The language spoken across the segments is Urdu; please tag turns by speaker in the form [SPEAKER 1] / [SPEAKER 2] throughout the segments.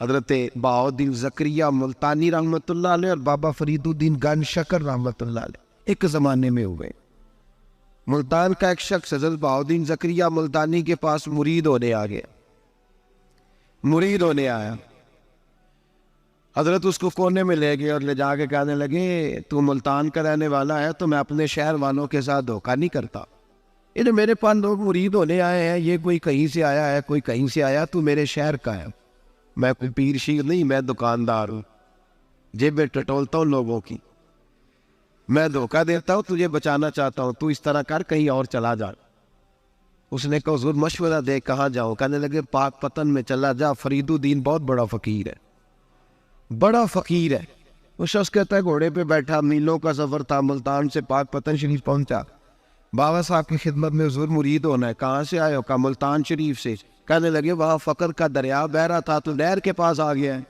[SPEAKER 1] حضرت بہاؤالدین زکریا ملتانی رحمۃ اللہ علیہ اور بابا فرید الدین گنج شکر رحمۃ اللہ علیہ ایک زمانے میں ہوئے۔ ملتان کا ایک شخص حضرت بہاؤالدین زکریا ملتانی کے پاس مرید ہونے آ گیا، مرید ہونے آیا۔ حضرت اس کو کونے میں لے گئے اور لے جا کے کہنے لگے تو ملتان کا رہنے والا ہے تو میں اپنے شہر والوں کے ساتھ دھوکہ نہیں کرتا، یہ میرے پاس لوگ مرید ہونے آئے ہیں، یہ کوئی کہیں سے آیا ہے کوئی کہیں سے آیا، تو میرے شہر کا ہے، میں کوئی پیر شیر نہیں، میں دکاندار ہوں، جیبیں ٹٹولتا ہوں لوگوں کی، میں دھوکہ دیتا ہوں، تجھے بچانا چاہتا ہوں، تو اس طرح کر کہیں اور چلا جا۔ اس نے کہا حضور مشورہ دے کہاں جاؤں؟ کہنے لگے پاک پتن میں چلا جا، فرید الدین بہت بڑا فقیر ہے، بڑا فقیر ہے۔ وہ شخص کہتا ہے گھوڑے پہ بیٹھا، میلوں کا سفر تھا، ملتان سے پاک پتن شریف پہنچا، بابا صاحب کی خدمت میں حضور مرید ہونا ہے، کہاں سے آئے ہو؟ کہا ملتان شریف سے۔ کہنے لگے وہاں فقر کا دریا بہ رہا تھا تو نہر کے پاس آ گیا ہے،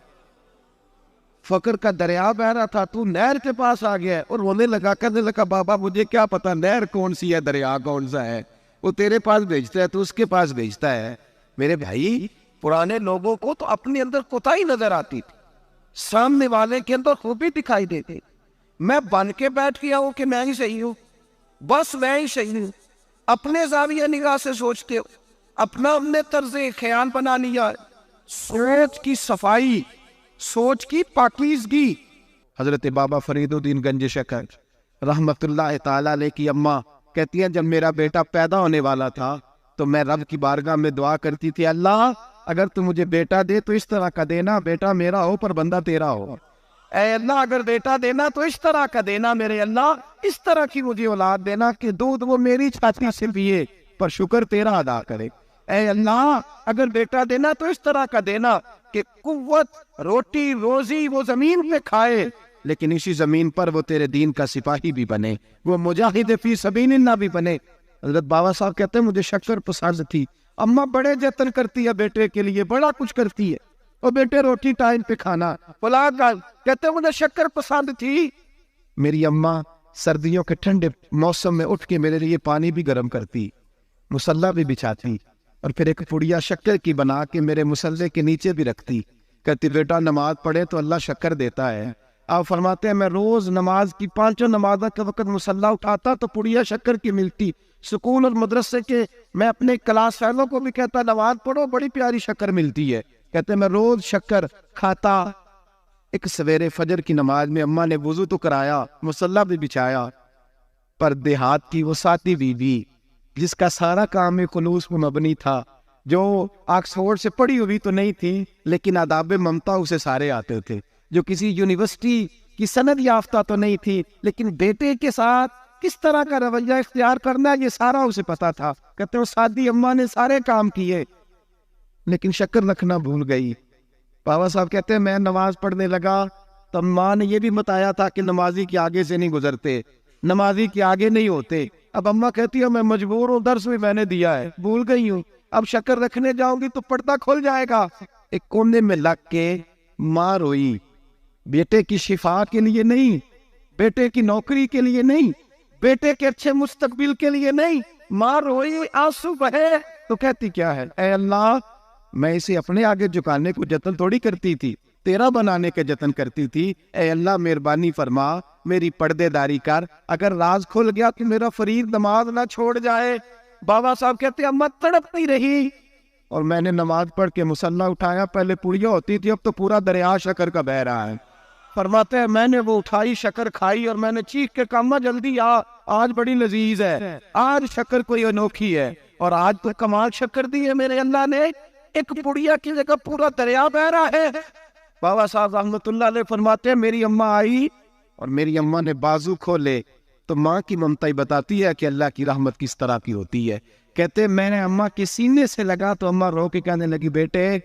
[SPEAKER 1] فقر کا دریا بہ رہا تھا تو نہر کے پاس آ گیا ہے۔ اور رونے لگا، کہنے لگا بابا مجھے کیا پتا نہر کون سی ہے دریا کون سا ہے، وہ تیرے پاس بھیجتا ہے تو اس کے پاس بھیجتا ہے۔ میرے بھائی پرانے لوگوں کو تو اپنے اندر کوتاہی نظر آتی تھی، سامنے والے کے اندر خوبی دکھائی دیتی۔ میں بن کے بیٹھ گیا ہوں کہ میں ہی صحیح ہوں، بس میں ہی صحیح ہوں، اپنے زاویہ نگاہ سے سوچتے ہو، اپنا ہم نے طرز خیال بنا لیا۔ سوچ کی صفائی، سوچ کی پاکیزگی۔ حضرت بابا فرید الدین گنج شکر رحمت اللہ تعالی علیہ کی اماں کہتی ہیں جب میرا بیٹا پیدا ہونے والا تھا تو میں رب کی بارگاہ میں دعا کرتی تھی، اللہ اگر تو مجھے بیٹا دے تو اس طرح کا دینا بیٹا میرا ہو پر بندہ تیرا ہو، اے اللہ اگر بیٹا دینا تو اس طرح کا دینا، میرے اللہ اس طرح کی مجھے اولاد دینا کہ دودھ وہ میری چھاتی سے پیے پر شکر تیرا ادا کرے، اے اللہ اگر بیٹا دینا تو اس طرح کا دینا کہ قوت روٹی روزی وہ زمین پہ کھائے لیکن اسی زمین پر وہ تیرے دین کا سپاہی بھی بنے، وہ مجاہد فی سبیل اللہ بھی بنے۔ حضرت بابا صاحب کہتے ہیں مجھے شکر پسند تھی، اماں بڑے جتن کرتی ہے بیٹے کے لیے، بڑا کچھ کرتی ہے، اور بیٹے روٹی ٹائم پہ کھانا اولاد کہتے ہیں مجھے شکر پسند تھی۔ میری اماں سردیوں کے ٹھنڈے موسم میں اٹھ کے میرے لیے پانی بھی گرم کرتی، مصلی بھی بچھاتی، اور پھر ایک پڑیا شکر کی بنا کے میرے مصلی کے نیچے بھی رکھتی، کہتی بیٹا نماز پڑھے تو اللہ شکر دیتا ہے۔ آپ فرماتے ہیں میں روز نماز کی پانچوں نمازوں کے وقت مصلی اٹھاتا تو پڑیا شکر کی ملتی، سکول اور مدرسے کے میں اپنے کلاس فیلوں کو بھی کہتا نماز پڑھو بڑی پیاری شکر ملتی ہے، کہتے میں روز شکر کھاتا۔ ایک سویرے فجر کی نماز میں اماں نے وضو تو کرایا، مصلی بھی بچھایا، پر دیہات کی وہ ساتھی بیوی جس کا سارا کام خلوص پر مبنی تھا، جو آکسفورڈ سے پڑھی ہوئی تو نہیں تھی لیکن آداب ممتا اسے سارے آتے تھے، جو کسی یونیورسٹی کی سند یافتہ تو نہیں تھی لیکن بیٹے کے ساتھ کس طرح کا رویہ اختیار کرنا ہے یہ سارا اسے پتا تھا۔ کہتے ہیں سادی اماں نے سارے کام کیے لیکن شکر رکھنا بھول گئی۔ بابا صاحب کہتے ہیں میں نماز پڑھنے لگا تو اماں نے یہ بھی بتایا تھا کہ نمازی کے آگے سے نہیں گزرتے، نمازی کے آگے نہیں ہوتے۔ اب اماں کہتی ہے میں مجبور ہوں، درس بھی میں نے دیا ہے بھول گئی ہوں، اب شکر رکھنے جاؤں گی تو پردہ کھل جائے گا۔ ایک کونے میں لگ کے ماں روئی، بیٹے کی شفا کے لیے نہیں، بیٹے کی نوکری کے لیے نہیں، بیٹے کے اچھے مستقبل کے لیے نہیں، ماں روئی آنسو بہے تو کہتی کیا ہے، اے اللہ میں اسے اپنے آگے جھکانے کو جتن تھوڑی کرتی تھی، تیرا بنانے کے جتن کرتی تھی، اے اللہ مہربانی فرما میری پردے داری کر، اگر راز کھل گیا تو میرا فرید نماز نہ چھوڑ جائے۔ بابا صاحب کہتے ہیں اماں تڑپتی رہی اور میں نے نماز پڑھ کے مصلی اٹھایا، پہلے پڑیا ہوتی تھی اب تو پورا دریا شکر کا بہ رہا ہے۔ فرماتے ہیں میں نے وہ اٹھائی شکر کھائی اور میں نے چیخ کے کہا اماں جلدی آج بڑی لذیذ ہے، آج شکر کوئی انوکھی ہے، اور آج تو کمال شکر دی ہے میرے اللہ نے، ایک پڑیا کی جگہ پورا دریا بہ رہا ہے۔ بابا صاحب رحمت اللہ علیہ فرماتے ہیں میری اماں آئی اور میری اماں نے بازو کھولے تو ماں کی ممتا ہی بتاتی ہے کہ اللہ کی رحمت کس طرح کی ہوتی ہے۔ کہتے میں نے اماں کے سینے سے لگا تو اماں رو کے کہنے لگی بیٹے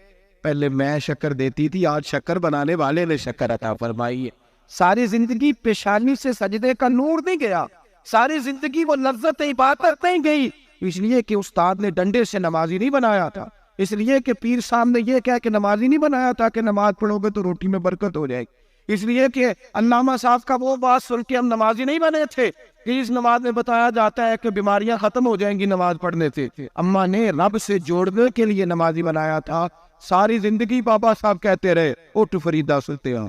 [SPEAKER 1] پہلے میں شکر دیتی تھی، آج شکر بنانے والے نے شکر عطا فرمائی ہے۔ ساری زندگی پیشانی سے سجدے کا نور نہیں گیا، ساری زندگی وہ لذت عبادت نہیں گئی، اس لیے کہ استاد نے ڈنڈے سے نمازی نہیں بنایا تھا، اس لیے کہ پیر صاحب نے یہ کہا کہ نمازی نہیں بنایا تھا کہ نماز پڑھو گے تو روٹی میں برکت ہو جائے گی، اس لیے کہ علامہ صاحب کا وہ بات سن کے ہم نمازی نہیں بنے تھے کہ اس نماز میں بتایا جاتا ہے کہ بیماریاں ختم ہو جائیں گی نماز پڑھنے سے. اماں نے رب سے جوڑنے کے لیے نمازی بنایا تھا. ساری زندگی بابا صاحب کہتے رہے اٹھ فریدا ستیا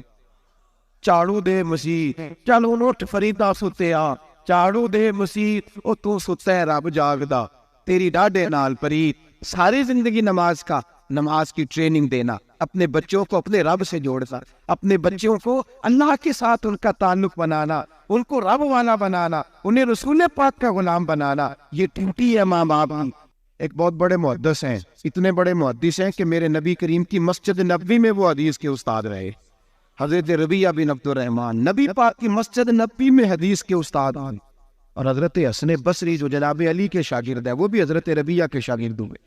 [SPEAKER 1] چاڑو دے مسیح, چلو اٹھ فریدا ستیا چاڑو دے مسیح, او تو ستا ہے رب جاگدا تیری ڈاڈے نال پرید. ساری زندگی نماز کی ٹریننگ دینا, اپنے بچوں کو اپنے رب سے جوڑنا, اپنے بچوں کو اللہ کے ساتھ ان کا تعلق بنانا, ان کو رب والا بنانا, انہیں رسول پاک کا غلام بنانا, یہ ڈیوٹی ہے ماں باپ کی. ایک بہت بڑے محدث ہیں, اتنے بڑے محدث ہیں کہ میرے نبی کریم کی مسجد نبوی میں وہ حدیث کے استاد رہے. حضرت ربیعہ بن عبد الرحمن نبی پاک کی مسجد نبوی میں حدیث کے استاد ہیں. اور حضرت حسن بصری جو جناب علی کے شاگرد ہیں وہ بھی حضرت ربیعہ کے شاگرد ہوئے.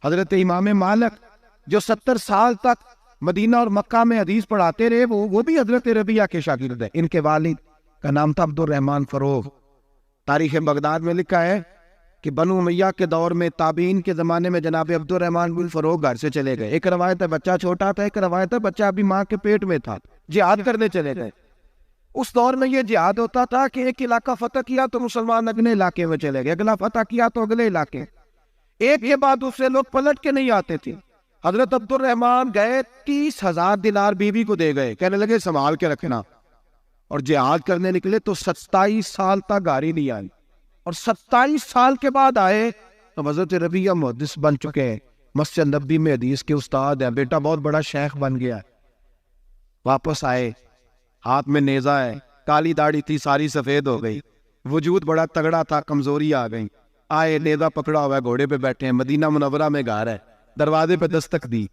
[SPEAKER 1] حضرت امام مالک جو 70 سال تک مدینہ اور مکہ میں حدیث پڑھاتے رہے وہ بھی حضرت ربیعہ کے شاگرد ہیں. ان کے والد کا نام تھا عبد الرحمن فروغ. تاریخ بغداد میں لکھا ہے کہ بنو امیہ کے دور میں تابعین کے زمانے میں جناب عبد الرحمن بن فروغ گھر سے چلے گئے. ایک روایت ہے بچہ چھوٹا تھا, ایک روایت ہے بچہ ابھی ماں کے پیٹ میں تھا, جہاد کرنے چلے گئے. اس دور میں یہ جہاد ہوتا تھا کہ ایک علاقہ فتح کیا تو مسلمان اگلے علاقے میں چلے گئے, اگلا فتح کیا تو اگلے علاقے, ایک کے بعد دوسرے لوگ پلٹ کے نہیں آتے تھے. حضرت عبد الرحمن گئے 30,000 دینار بیوی کو دے گئے, کہنے لگے سنبھال کے رکھنا. اور جہاد کرنے نکلے تو 27 سال تک گاڑی نہیں آئی, اور 27 سال کے بعد آئے تو حضرت ربیعہ محدث بن چکے ہیں, مسجد نبوی میں حدیث کے استاد ہیں, بیٹا بہت بڑا شیخ بن گیا. واپس آئے, ہاتھ میں نیزہ ہے, کالی داڑھی تھی ساری سفید ہو گئی, وجود بڑا تگڑا تھا, کمزوری آ گئی. آئے, نیزہ پکڑا ہوا ہے, گھوڑے پہ بیٹھے ہیں, مدینہ منورہ میں گھر ہے, دروازے پہ دستک دی.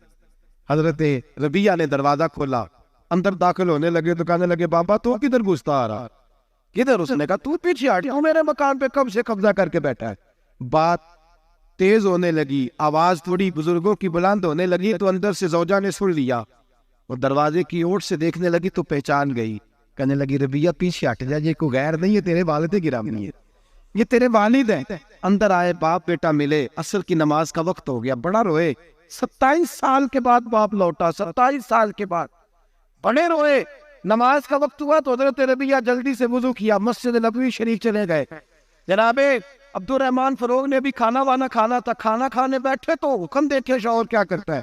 [SPEAKER 1] حضرت ربیعہ نے دروازہ کھولا, اندر داخل ہونے لگے تو کہنے لگے بابا تو کدھر گھستا آ رہا, کدھر؟ اس نے کہا تو پیچھے ہٹ, میرے مکان پہ کب سے قبضہ کر کے بیٹھا ہے. بات تیز ہونے لگی, آواز تھوڑی بزرگوں کی بلند ہونے لگی تو اندر سے زوجہ نے سن لیا. وہ دروازے کی اوٹ سے دیکھنے لگی تو پہچان گئی, کہنے لگی ربیعہ پیچھے ہٹ جا, یہ کوئی غیر نہیں ہے, تیرے والد گرامی ہے, یہ تیرے والد ہیں. اندر آئے, باپ بیٹا ملے, عصر کی نماز کا وقت ہو گیا, بڑا روئے. 27 سال کے بعد باپ لوٹا, 27 سال کے بعد بڑے روئے. نماز کا وقت ہوا تو حضرت ربیعہ جلدی سے وضو کیا, مسجد نبوی شریف چلے گئے. جناب عبد الرحمن فروغ نے بھی کھانا وانا کھانا تھا, کھانا کھانے بیٹھے تو حکم دیکھے شوہر کیا کرتا ہے.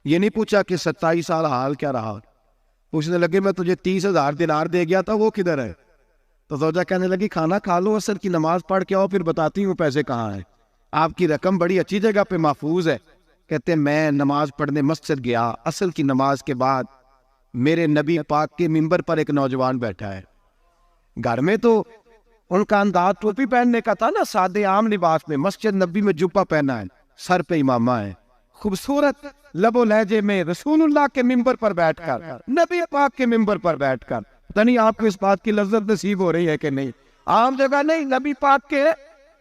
[SPEAKER 1] یہ نہیں پوچھا کہ 27 سال حال کیا رہا, پوچھنے لگے میں تجھے 30,000 دینار دے گیا تھا, وہ کدھر ہے؟ تو زوجہ کہنے لگی کھانا کھا لو, عصر کی نماز پڑھ کے آؤ, پھر بتاتی ہوں پیسے کہاں ہیں. آپ کی رقم بڑی اچھی جگہ پہ محفوظ ہے. کہتے ہیں میں نماز پڑھنے مسجد گیا, عصر کی نماز کے بعد میرے نبی پاک کے منبر پر ایک نوجوان بیٹھا ہے. گھر میں تو ان کا انداز ٹوپی پہننے کا تھا نا, سادے عام لباس میں, مسجد نبی میں جبہ پہنا ہے, سر پہ امامہ ہے, خوبصورت لب و لہجے میں رسول اللہ کے منبر پر بیٹھ کر, نبی پاک کے منبر پر بیٹھ کر, پتہ نہیں آپ کو اس بات کی لذت نصیب ہو رہی ہے کہ نہیں, عام جگہ نہیں, نبی پاک کے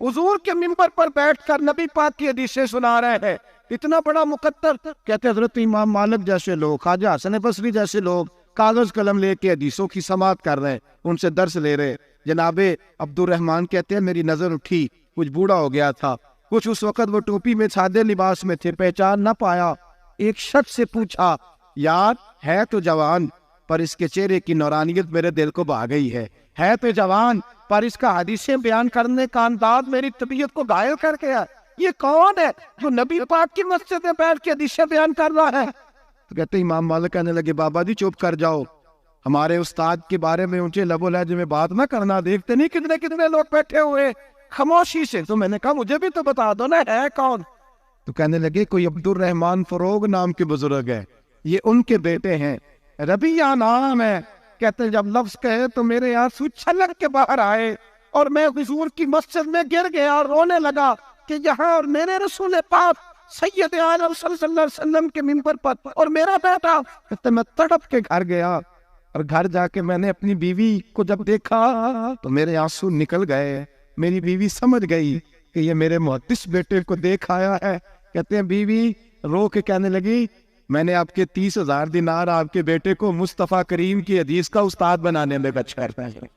[SPEAKER 1] حضور کے منبر پر بیٹھ کر نبی پاک کی حدیثیں سنا رہے ہیں. اتنا بڑا مقدر. کہتے حضرت امام مالک جیسے لوگ, خواجہ حسن بصری جیسے لوگ کاغذ قلم لے کے حدیثوں کی سماعت کر رہے ہیں, ان سے درس لے رہے. جناب عبد الرحمن کہتے ہیں میری نظر اٹھی, کچھ بوڑھا ہو گیا تھا, کچھ اس وقت وہ ٹوپی میں سادے لباس میں تھے, پہچان نہ پایا. ایک شخص سے پوچھا یار ہے تو جوان پر اس کے چہرے کی نورانیت میرے دل کو بھا گئی ہے تو جوان پر اس کا حدیثیں بیان کرنے کا انداز میری طبیعت کو گھائل کر گیا. یہ کون ہے جو نبی پاک کی مسجد میں بیٹھ کے حدیثیں بیان کر رہا ہے؟ تو کہتے امام مالک کہنے لگے بابا جی چپ کر جاؤ, ہمارے استاد کے بارے میں اونچے لب و لہجے میں بات نہ کرنا, دیکھتے نہیں کتنے کتنے لوگ بیٹھے ہوئے خاموشی سے. تو میں نے کہا مجھے بھی تو بتا دو نا ہے کون. تو کہنے لگے کوئی عبد الرحمن فروغ نام کے بزرگ ہے, یہ ان کے بیٹے ہیں, ربیعہ نام ہے. کہتے ہیں جب لفظ کہے تو میرے آنسو چھلک کے باہر آئے اور میں حضور کی مسجد میں گر گیا اور رونے لگا کہ یہاں اور میرے رسول پاک سید عالم صلی اللہ علیہ وسلم کے منبر پر اور میرا بیٹا. کہتے میں تڑپ کے گھر گیا اور گھر جا کے میں نے اپنی بیوی کو جب دیکھا تو میرے آنسو نکل گئے. میری بیوی سمجھ گئی کہ یہ میرے محدث بیٹے کو دیکھ آیا ہے. کہتے ہیں بیوی رو کے کہنے لگی میں نے آپ کے 30,000 دینار آپ کے بیٹے کو مصطفیٰ کریم کی حدیث کا استاد بنانے میں خرچ کرتا ہے.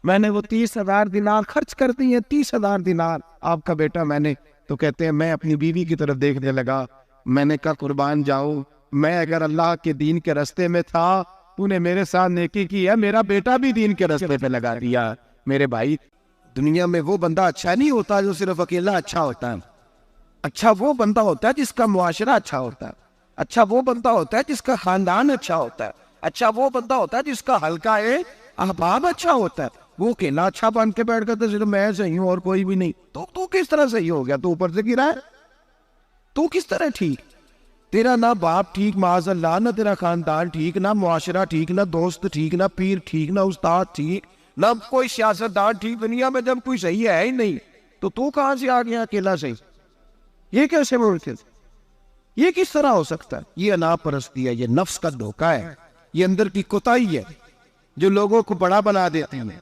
[SPEAKER 1] میں نے وہ 30,000 دینار خرچ کر دی ہیں, 30,000 دینار آپ کا بیٹا میں نے. تو کہتے ہیں میں اپنی بیوی کی طرف دیکھنے لگا, میں نے کہا قربان جاؤں, میں اگر اللہ کے دین کے راستے میں تھا
[SPEAKER 2] تو نے میرے ساتھ نیکی کی ہے, میرا بیٹا بھی دین کے راستے پہ لگا دیا. میرے بھائی,
[SPEAKER 1] دنیا میں وہ بندہ اچھا نہیں ہوتا جو صرف اکیلا اچھا ہوتا ہے. اچھا وہ بندہ ہوتا ہے جس کا معاشرہ اچھا ہوتا ہے. اچھا وہ بندہ ہوتا ہے جس کا خاندان اچھا ہوتا ہے. اچھا وہ بندہ ہوتا ہے جس کا حلقہ احباب اچھا ہوتا ہے. وہ اکیلا اچھا بن کے بیٹھ کر صرف میں صحیح ہوں اور کوئی بھی نہیں. تو کس طرح صحیح ہو گیا؟ تو اوپر سے گرا ہے. تو کس طرح ٹھیک؟ تیرا نہ باپ ٹھیک معاذ اللہ, نہ تیرا خاندان ٹھیک, نہ معاشرہ ٹھیک, نہ دوست ٹھیک, نہ پیر ٹھیک, نہ استاد ٹھیک, نہ کوئی سیاستدان ٹھیک. دنیا میں جب کوئی صحیح ہے ہی نہیں تو کہاں سے آ گیا اکیلا صحیح؟ یہ کیسے ممکن؟ یہ کس طرح ہو سکتا ہے؟ یہ انا پرستی ہے, یہ نفس کا دھوکہ ہے, یہ اندر کی کوتاہی ہے جو لوگوں کو بڑا بنا دیتے ہیں,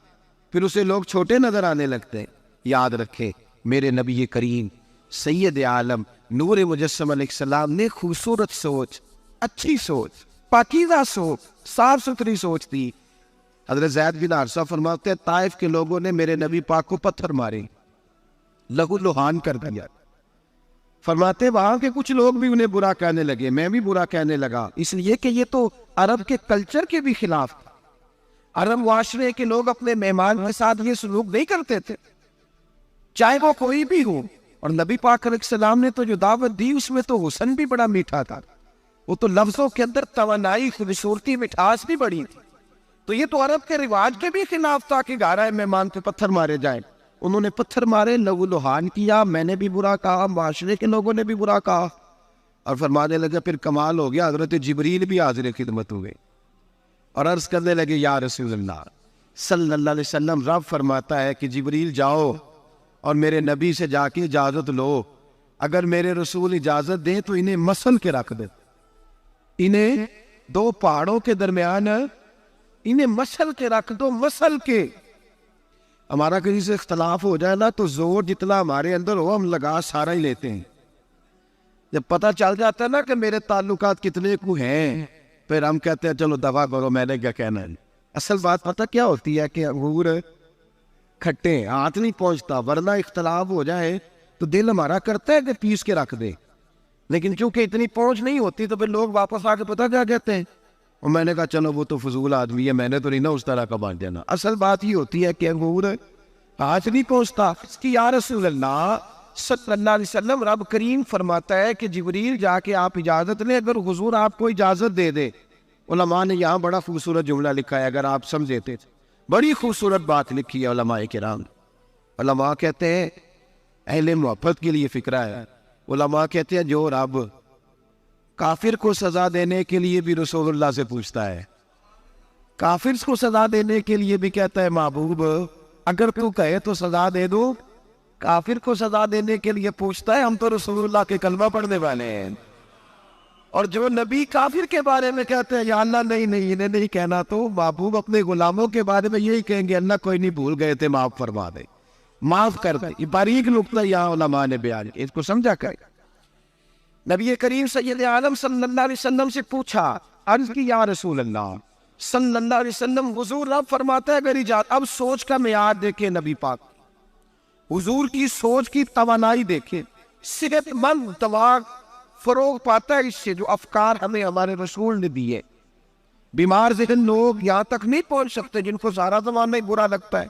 [SPEAKER 1] پھر اسے لوگ چھوٹے نظر آنے لگتے ہیں. یاد رکھے میرے نبی کریم سید عالم نور مجسم علیہ السلام نے خوبصورت سوچ, اچھی سوچ, پاکیزہ سوچ, صاف ستھری سوچ دی. حضرت زید بن حارثہ فرماتے ہیں طائف کے لوگوں نے میرے نبی پاک کو پتھر مارے, لہو لہان کر دیا. فرماتے وہاں کے کچھ لوگ بھی انہیں برا کہنے لگے, میں بھی برا کہنے لگا, اس لیے کہ یہ تو عرب کے کلچر کے بھی خلاف تھا. عرب معاشرے کے لوگ اپنے مہمان کے ساتھ یہ سلوک نہیں کرتے تھے, چاہے وہ کوئی بھی ہو. اور نبی پاک علیہ السلام نے تو جو دعوت دی اس میں تو حسن بھی بڑا میٹھا تھا, وہ تو لفظوں کے اندر توانائی, خوبصورتی, مٹھاس بھی بڑی تھی. تو یہ تو عرب کے رواج کے بھی خلاف تھا کہ گھر مہمان پہ پتھر مارے جائیں. انہوں نے پتھر مارے, لہو لہان کیا, میں نے بھی برا کہا, معاشرے کے لوگوں نے بھی برا کہا. اور فرمانے لگے پھر کمال ہو گیا, حضرت جبریل بھی حاضر خدمت ہوئے اور عرض کرنے لگے یا رسول اللہ صلی اللہ علیہ وسلم, رب فرماتا ہے کہ جبریل جاؤ اور میرے نبی سے جا کے اجازت لو, اگر میرے رسول اجازت دیں تو انہیں مسل کے رکھ دے, انہیں دو پہاڑوں کے درمیان انہیں مسل کے رکھ دو, مسل کے. ہمارا کسی سے اختلاف ہو جائے نا تو زور جتنا ہمارے اندر ہو ہم لگا سارا ہی لیتے ہیں. جب پتہ چل جاتا ہے نا کہ میرے تعلقات کتنے کو ہیں, پھر ہم کہتے ہیں چلو دفع کرو, میں نے کیا کہنا ہے. اصل بات پتہ کیا ہوتی ہے کہ انگور کھٹے ہاتھ نہیں پہنچتا, ورنہ اختلاف ہو جائے تو دل ہمارا کرتا ہے کہ پیس کے رکھ دے, لیکن چونکہ اتنی پہنچ نہیں ہوتی تو پھر لوگ واپس آ کے پتہ کیا کہتے ہیں, اور میں نے کہا چلو وہ تو فضول آدمی ہے, میں نے تو نہیں نا اس طرح کا بانٹ دینا. اصل بات یہ ہوتی ہے کہ انگور ہاتھ نہیں پہنچتا. اس کی یا رسول اللہ صلی اللہ علیہ وسلم, رب کریم فرماتا ہے کہ جبریل جا کے آپ اجازت لیں, اگر حضور آپ کو اجازت دے دے. علماء نے یہاں بڑا خوبصورت جملہ لکھا ہے, اگر آپ سمجھتے تھے, بڑی خوبصورت بات لکھی ہے علماء کرام. علماء کہتے ہیں اہل محبت کے لیے فکرہ ہے. علماء کہتے ہیں جو رب کافر کو سزا دینے کے لیے بھی رسول اللہ سے پوچھتا ہے, کافر کو سزا دینے کے لیے بھی کہتا ہے محبوب اگر تو کہے تو سزا دے دو, کافر کو سزا دینے کے لیے پوچھتا ہے. ہم تو رسول اللہ کے کلمہ پڑھنے والے ہیں, اور جو نبی کافر کے بارے میں کہتے ہیں یا اللہ نہیں انہیں نہیں کہنا, تو محبوب اپنے غلاموں کے بارے میں یہی کہیں گے اللہ کوئی نہیں, بھول گئے تھے, معاف فرما دے, معاف کر دے. یہ باریک نقطہ یہاں علماء نے بیان کیا, اس کو سمجھا کر. نبی کریم سید عالم صلی اللہ علیہ وسلم سے پوچھا, عرض کی یا رسول اللہ صلی اللہ علیہ وسلم, حضور رب فرماتا ہے اگر اجازت. اب سوچ کا معیار دیکھیں نبی پاک, حضور کی سوچ کی توانائی دیکھیں. صحت مند دماغ فروغ پاتا ہے اس سے جو افکار ہمیں ہمارے رسول نے دیے. بیمار ذہن لوگ یہاں تک نہیں پہنچ سکتے جن کو سارا زمانہ ہی برا لگتا ہے,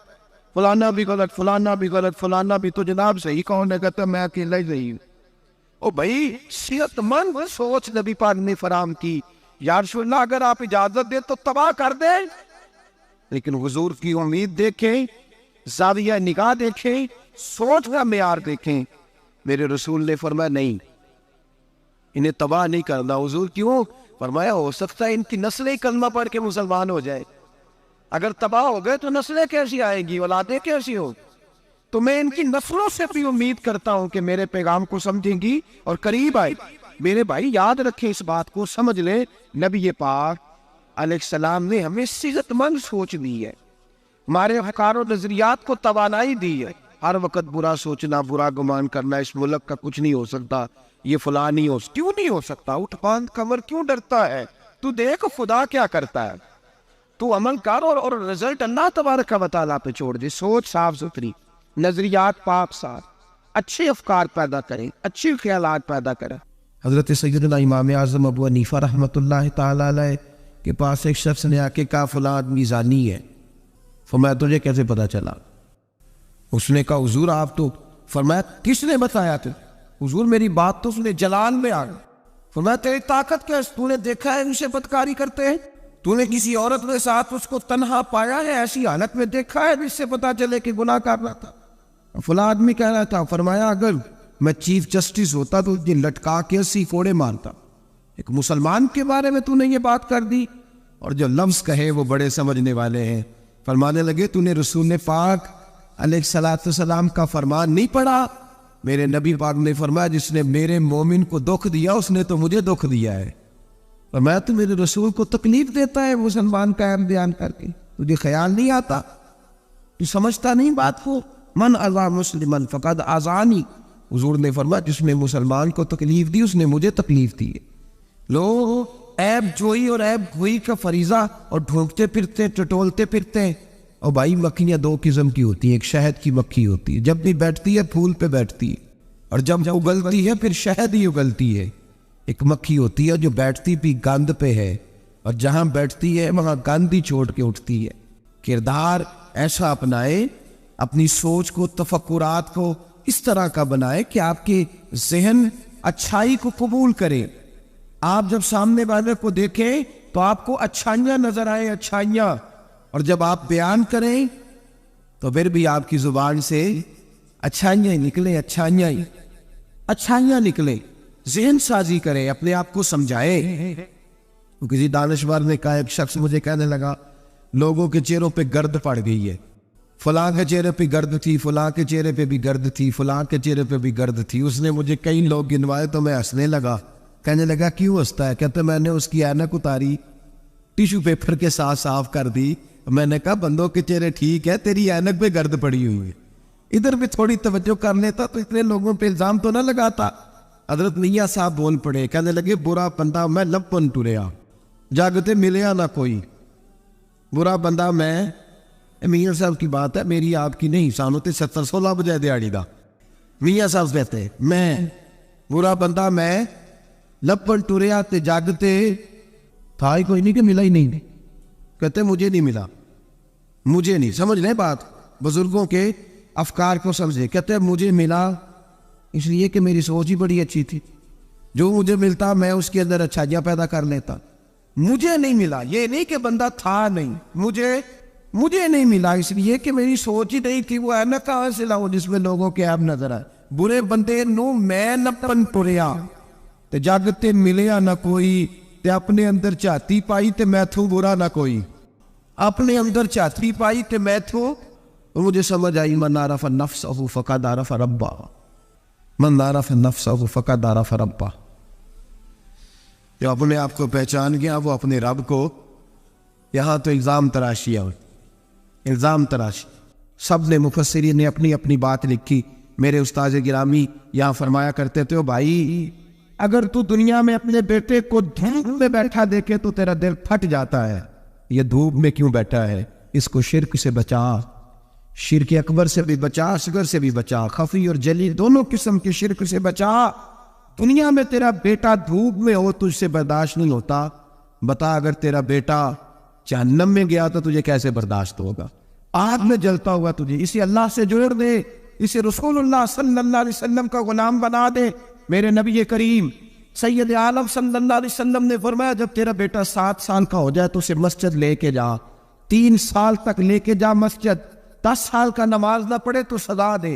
[SPEAKER 1] فلانا بھی غلط, فلانا بھی غلط, فلانا بھی, تو جناب صحیح کون ہے؟ کہتا میں اکیلا ہی صحیح ہوں. او بھائی صحت مند سوچ نبی پاک نے فراہم کی. یا رسول اللہ اگر آپ اجازت دیں تو تباہ کر دیں, لیکن حضور کی امید دیکھیں, زاویہ نگاہ دیکھیں, سوچ کا معیار دیکھیں. میرے رسول نے فرمایا نہیں, انہیں تباہ نہیں کرنا. حضور کیوں؟ فرمایا ہو سکتا ہے ان کی نسلیں کلمہ پڑھ کے مسلمان ہو جائے, اگر تباہ ہو گئے تو نسلیں کیسی آئیں گی, اولادیں کیسی ہو. تو میں ان کی نسلوں سے بھی امید کرتا ہوں کہ میرے پیغام کو سمجھیں گی اور قریب آئے. میرے بھائی یاد رکھیں اس بات کو, سمجھ لیں نبی پاک علیہ السلام نے ہمیں صحت مند سوچ دی ہے, ہمارے افکار و نظریات کو توانائی دی ہے. ہر وقت برا سوچنا, برا گمان کرنا, اس ملک کا کچھ نہیں ہو سکتا, یہ فلاں نہیں ہو, کیوں نہیں ہو سکتا؟ اٹھ باندھ کمر کیوں ڈرتا ہے؟ تو دیکھ خدا کیا کرتا ہے, تو عمل کر اور رزلٹ اللہ تبارک و تعالیٰ پہ چھوڑ دے. سوچ صاف ستھری, نظریات پاک صاف, اچھے افکار پیدا کریں, اچھے خیالات پیدا کریں. حضرت سیدنا امام اعظم ابو حنیفہ رحمۃ اللہ تعالی علیہ کے پاس ایک شخص نے آ کے کہا فلاں آدمی زانی ہے. فرمایا تجھے کیسے پتا چلا؟ اس نے کہا حضور آپ تو. فرمایا کس نے بتایا تھے؟ حضور میری بات تو اس نے جلال میں آ گئی. فرمایا تیری طاقت کیا ہے؟ تو نے دیکھا ہے اسے بدکاری کرتے ہیں؟ تو نے کسی عورت کے ساتھ اس کو تنہا پایا ہے ایسی حالت میں دیکھا ہے جس سے پتا چلے کہ گناہ کر رہا تھا؟ فلاں آدمی کہہ رہا تھا. فرمایا اگر میں چیف جسٹس ہوتا تو یہ لٹکا کے 80 کوڑے مارتا. ایک مسلمان کے بارے میں تو نے یہ بات کر دی. اور جو لفظ کہے وہ بڑے سمجھنے والے ہیں. فرمانے لگے تو نے رسول پاک علیہ الصلوۃ والسلام کا فرمان نہیں پڑھا؟ میرے نبی پاک نے فرمایا جس نے میرے مومن کو دکھ دیا اس نے تو مجھے دکھ دیا ہے. فرمایا تو میرے رسول کو تکلیف دیتا ہے مسلمان کا عیب بیان کر کے، تجھے خیال نہیں آتا؟ تو سمجھتا نہیں بات کو؟ من اذا مسلمن فقد اذانی. حضور نے فرمایا جس نے مسلمان کو تکلیف دی اس نے مجھے تکلیف دی ہے. لوگ عیب جوئی اور عیب گوئی کا فریضہ اور ڈھونکتے پھرتے ٹٹولتے پھرتے ہیں. اور بھائی مکھیاں دو قسم کی ہوتی ہیں، ایک شہد کی مکھی ہوتی ہے، جب بھی بیٹھتی ہے پھول پہ بیٹھتی ہے، اور جب اگلتی ہے پھر شہد ہی اگلتی ہے. ایک مکھی ہوتی ہے جو بیٹھتی بھی گند پہ ہے اور جہاں بیٹھتی ہے وہاں گند ہی چھوڑ کے اٹھتی ہے. کردار ایسا اپنائے، اپنی سوچ کو تفکرات کو اس طرح کا بنائے کہ آپ کے ذہن اچھائی کو قبول کرے. آپ جب سامنے والے کو دیکھیں تو آپ کو اچھائیاں نظر آئیں، اچھائیاں. اور جب آپ بیان کریں تو پھر بھی آپ کی زبان سے اچھائیاں نکلیں، اچھائیاں نکلیں. ذہن سازی کریں، اپنے آپ کو سمجھائے. کسی دانشور نے کہا، ایک شخص مجھے کہنے لگا لوگوں کے چہروں پہ گرد پڑ گئی ہے، فلاں کے چہرے پہ گرد تھی، فلاں کے چہرے پہ بھی گرد تھی، فلاں کے چہرے پہ بھی گرد تھی. اس نے مجھے کئی لوگ گنوائے تو میں ہنسنے لگا. کہنے لگا کیوں ہنستا ہے؟ کہتے میں نے اس کی اینک اتاری، ٹیشو پیپر کے ساتھ صاف کر دی. میں نے کہا بندوں کے چہرے ٹھیک ہے، تیری اینک پہ گرد پڑی ہوئی ہے. ادھر بھی تھوڑی توجہ کر لیتا تو اتنے لوگوں پہ الزام تو نہ لگاتا. حضرت میاں صاحب بول پڑے، کہنے لگے برا بندہ میں لپن ٹریا، جاگتے ملیا نہ کوئی. برا بندہ میں، میاں صاحب کی بات ہے میری آپ کی نہیں، سانو تے 70-16 بجے دیہڑی دا. میاں صاحب کہتے میں برا بندہ میں لپن ٹریا تے جاگتے تھا ہی کوئی نہیں کہ ملا ہی نہیں. کہتے مجھے نہیں ملا، مجھے نہیں. سمجھ لیں بات، بزرگوں کے افکار کو سمجھے. کہتے مجھے ملا اس لیے کہ میری سوچ ہی بڑی اچھی تھی، جو مجھے ملتا میں اس کے اندر اچھائیاں پیدا کر لیتا. مجھے نہیں ملا، یہ نہیں کہ بندہ تھا نہیں، مجھے نہیں ملا اس لیے کہ میری سوچ ہی نہیں تھی. وہ اینک کہاں سے لاؤ جس میں لوگوں کے عیب نظر آئے. برے بندے نو میں نپن ٹریا تے جاگتے ملیا نہ کوئی، تے اپنے اندر چاہتی پائی تے میں تھوں برا نہ کوئی. اپنے اندر چاہتی پائی تے میں تھوں. مجھے سمجھ آئی من عرف نفسہ فقد عرف ربہ، من عرف نفسہ فقد عرف ربہ. جو اپنے آپ کو پہچان گیا وہ اپنے رب کو. یہاں تو الزام تراشی ہے، الزام تراشی. سب نے مفسرین نے اپنی اپنی بات لکھی. میرے استاذ گرامی یہاں فرمایا کرتے تھے بھائی اگر تو دنیا میں اپنے بیٹے کو دھوپ میں بیٹھا دیکھے تو تیرا دل پھٹ جاتا ہے. یہ دھوپ میں کیوں بیٹھا ہے؟ اس کو شرک سے بچا، شرک اکبر سے بھی بچا، اصغر سے بھی بچا، خفی اور جلی دونوں قسم کے شرک سے بچا. دنیا میں تیرا بیٹا دھوپ میں ہو تجھ سے برداشت نہیں ہوتا، بتا اگر تیرا بیٹا جہنم میں گیا تو تجھے کیسے برداشت ہوگا؟ آگ میں جلتا ہوا تجھے. اسے اللہ سے جوڑ دے، اسے رسول اللہ صلی اللہ علیہ وسلم کا غلام بنا دے. میرے نبی کریم سید عالم صلی اللہ علیہ وسلم نے فرمایا جب تیرا بیٹا 7 سال کا ہو جائے تو اسے مسجد لے کے جا، 3 سال تک لے کے جا مسجد. 10 سال کا نماز نہ پڑھے تو سزا دے.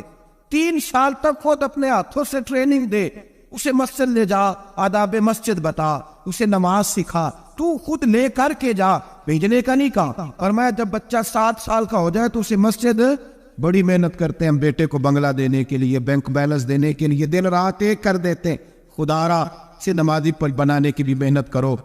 [SPEAKER 1] 3 سال تک خود اپنے ہاتھوں سے ٹریننگ دے، اسے مسجد لے جا، آداب مسجد بتا، اسے نماز سکھا. تو خود لے کر کے جا، بھیجنے کا نہیں کہا. فرمایا جب بچہ 7 سال کا ہو جائے تو اسے مسجد، بڑی محنت کرتے ہیں ہم بیٹے کو بنگلہ دینے کے لیے، بینک بیلنس دینے کے لیے، دن رات ایک کر دیتے ہیں. خدا را سے نمازی پر بنانے کی بھی محنت کرو.